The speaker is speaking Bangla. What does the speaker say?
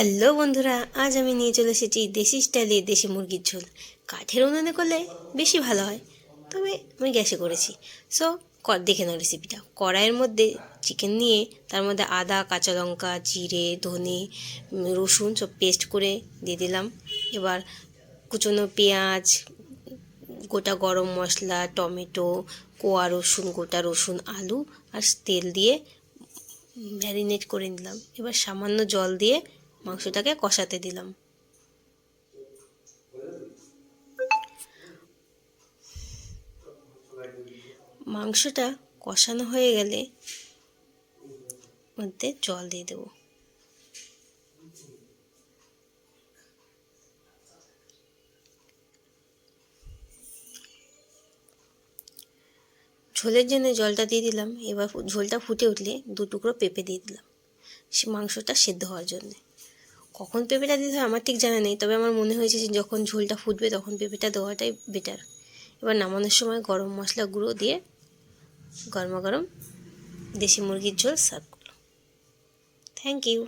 হ্যালো বন্ধুরা, আজ আমি নিয়ে চলে এসেছি দেশি স্টাইলে দেশি মুরগির ঝোল। কাঠের উনুনে করলে বেশি ভালো হয়, তবে আমি গ্যাসে করেছি। সো দেখে নাও রেসিপিটা। কড়াইয়ের মধ্যে চিকেন নিয়ে তার মধ্যে আদা, কাঁচা লঙ্কা, জিরে, ধনে, রসুন সব পেস্ট করে দিয়ে দিলাম। এবার কুচনো পেঁয়াজ, গোটা গরম মশলা, টমেটো, কোয়া রসুন, গোটা রসুন, আলু আর তেল দিয়ে ম্যারিনেট করে নিলাম। এবার সামান্য জল দিয়ে মাংসটাকে কষাতে দিলাম। মাংসটা কষানো হয়ে গেলে মধ্যে জল দিয়ে দেবো। ঝোলের জন্য জলটা দিয়ে দিলাম। এবার ঝোলটা ফুটে উঠলে 2 টুকরো পেঁপে দিয়ে দিলাম সে মাংসটা সেদ্ধ হওয়ার জন্যে। কখন পেঁপেটা দিতে হয় আমার ঠিক জানা নেই, তবে আমার মনে হয়েছে যে যখন ঝোলটা ফুটবে তখন পেঁপেটা দেওয়াটাই বেটার। এবার নামানোর সময় গরম মশলা গুঁড়ো দিয়ে গরমা গরম দেশি মুরগির ঝোল সার্ভ করলাম। Thank you.